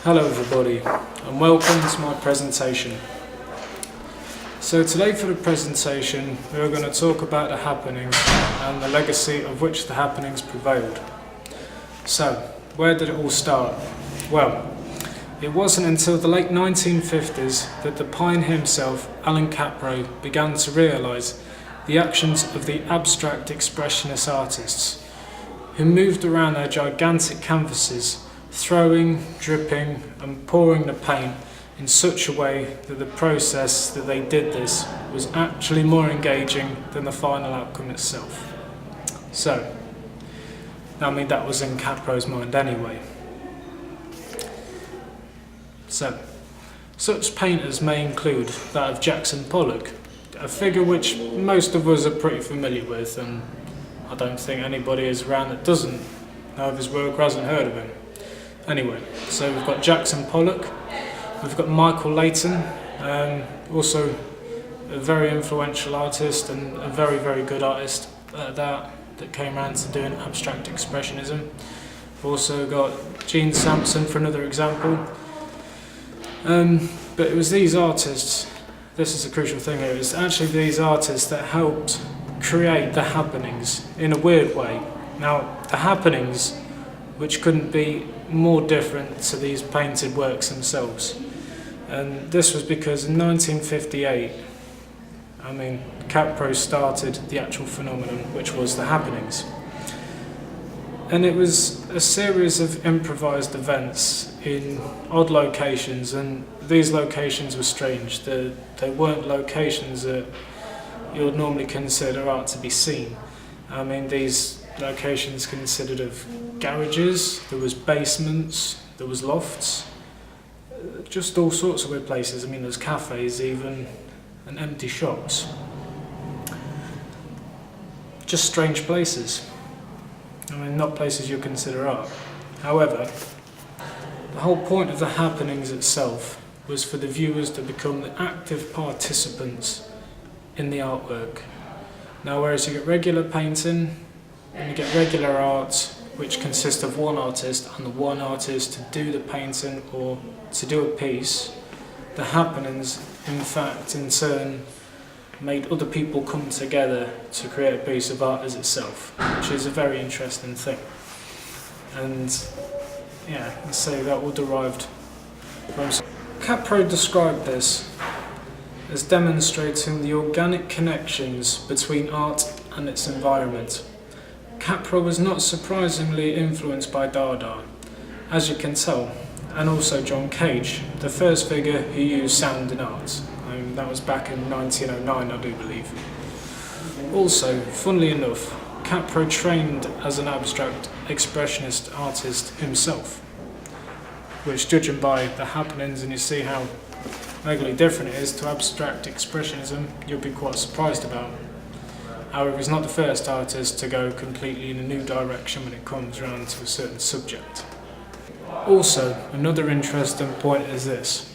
Hello everybody and welcome to my presentation. So today for the presentation we're going to talk about the happenings and the legacy of which the happenings prevailed. So where did it all start? Well, it wasn't until the late 1950s that the pioneer himself, Alan Capro, began to realise the actions of the abstract expressionist artists who moved around their gigantic canvases, throwing, dripping and pouring the paint in such a way that the process that they did this was actually more engaging than the final outcome itself. So, I mean that was in Capro's mind anyway. So, such painters may include that of Jackson Pollock, a figure which most of us are pretty familiar with, and I don't think anybody is around that doesn't know of his work or hasn't heard of him. Anyway, so we've got Jackson Pollock, we've got Michael Layton, also a very influential artist and a very, very good artist that came around to doing abstract expressionism. We've also got Gene Sampson for another example. But it was these artists, this is a crucial thing here, it's actually these artists that helped create the happenings in a weird way. Now, the happenings, which couldn't be more different to these painted works themselves. And this was because in 1958, Capro started the actual phenomenon, which was the happenings. And it was a series of improvised events in odd locations, and these locations were strange. They weren't locations that you would normally consider art to be seen. These locations consisted of garages, there was basements, there was lofts, just all sorts of weird places. There's cafes even, and empty shops. Just strange places. Not places you consider art. However, the whole point of the happenings itself was for the viewers to become the active participants in the artwork. Now, whereas you get regular painting, and you get regular art, which consists of one artist and the one artist to do the painting or to do a piece, the happenings, in fact, in turn, made other people come together to create a piece of art as itself, which is a very interesting thing. And yeah, let's say that all derived from... Capro described this as demonstrating the organic connections between art and its environment. Capro was not surprisingly influenced by Dada, as you can tell, and also John Cage, the first figure who used sound in art. That was back in 1909, I do believe. Also, funnily enough, Capro trained as an abstract expressionist artist himself, which, judging by the happenings and you see how megally different it is to abstract expressionism, you'll be quite surprised about. However, he's not the first artist to go completely in a new direction when it comes around to a certain subject. Also, another interesting point is this.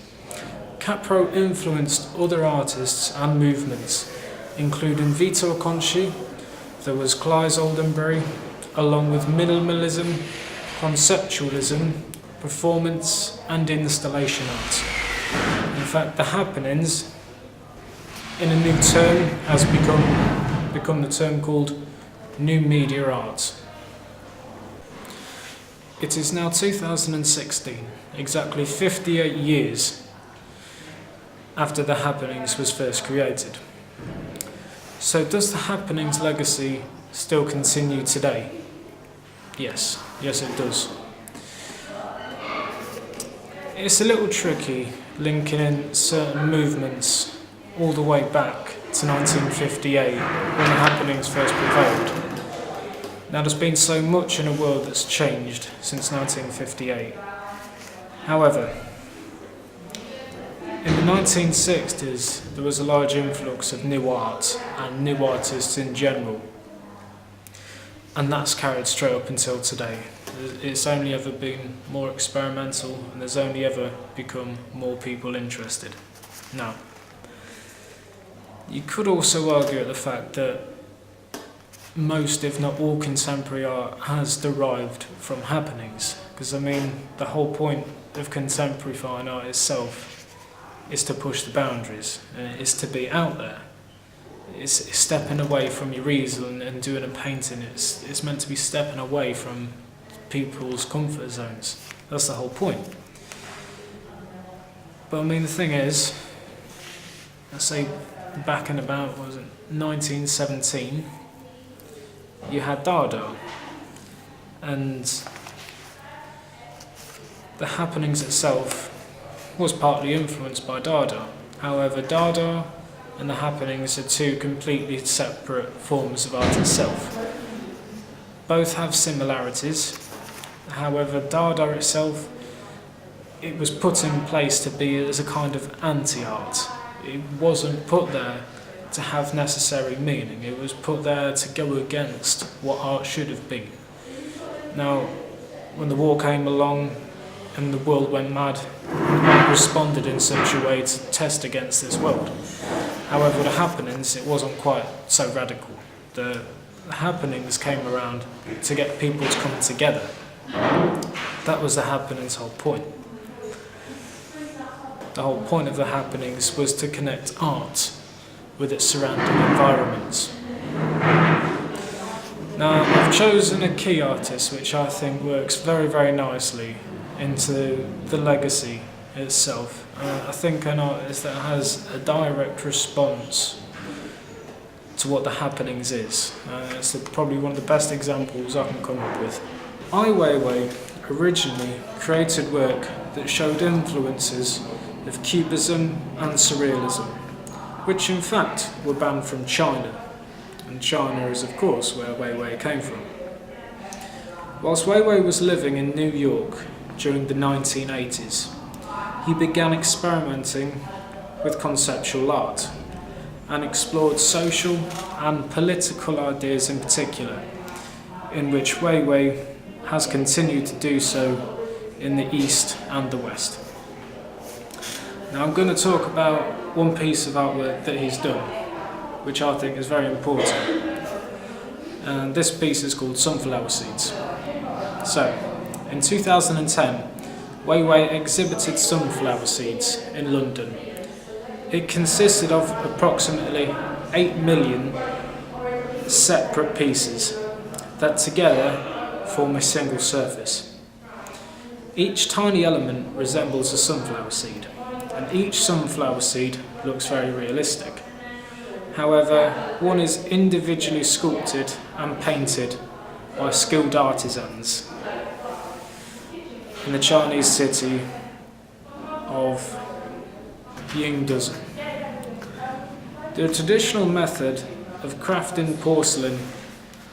Capro influenced other artists and movements, including Vito Conci, there was Clive Oldenburg, along with minimalism, conceptualism, performance and installation art. In fact, the happenings, in a new term, has become the term called New Media Art. It is now 2016, exactly 58 years after the happenings was first created. So does the happenings legacy still continue today? Yes it does. It's a little tricky linking in certain movements all the way back to 1958 when the happenings first prevailed. Now, there's been so much in a world that's changed since 1958. However, in the 1960s there was a large influx of new art and new artists in general, and that's carried straight up until today. It's only ever been more experimental and there's only ever become more people interested. Now, you could also argue at the fact that most, if not all, contemporary art has derived from happenings, because the whole point of contemporary fine art itself is to push the boundaries, and it's to be out there. It's stepping away from your easel and doing a painting. It's meant to be stepping away from people's comfort zones. That's the whole point. But I mean, the thing is, let's say back in about, 1917, you had Dada, and the happenings itself was partly influenced by Dada. However, Dada and the happenings are two completely separate forms of art itself. Both have similarities. However, Dada itself, it was put in place to be as a kind of anti-art. It wasn't put there to have necessary meaning. It was put there to go against what art should have been. Now, when the war came along and the world went mad, man responded in such a way to test against this world. However, the happenings, it wasn't quite so radical. The happenings came around to get people to come together. That was the happenings' whole point. The whole point of the happenings was to connect art with its surrounding environments. Now, I've chosen a key artist which I think works very, very nicely into the legacy itself. I think an artist that has a direct response to what the happenings is. It's probably one of the best examples I can come up with. Ai Weiwei originally created work that showed influences of Cubism and Surrealism, which in fact were banned from China. And China is of course where Weiwei came from. Whilst Weiwei was living in New York during the 1980s, he began experimenting with conceptual art and explored social and political ideas in particular, in which Weiwei has continued to do so in the East and the West. Now I'm going to talk about one piece of artwork that he's done, which I think is very important. And this piece is called Sunflower Seeds. So, in 2010, Weiwei exhibited sunflower seeds in London. It consisted of approximately 8 million separate pieces that together form a single surface. Each tiny element resembles a sunflower seed, and each sunflower seed looks very realistic. However, one is individually sculpted and painted by skilled artisans in the Chinese city of Yingduzhen. The traditional method of crafting porcelain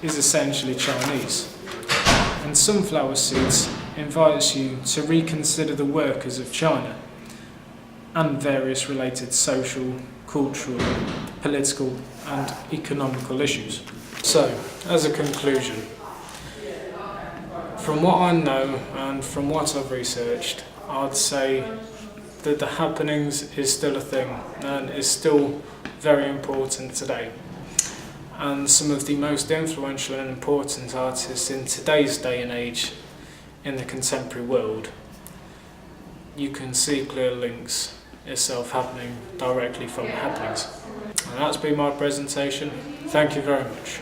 is essentially Chinese, and Sunflower Seeds invites you to reconsider the workers of China and various related social, cultural, political and economical issues. So, as a conclusion, from what I know and from what I've researched, I'd say that the happenings is still a thing and is still very important today. And some of the most influential and important artists in today's day and age in the contemporary world, you can see clear links itself happening directly from the happenings. And that's been my presentation. Thank you very much.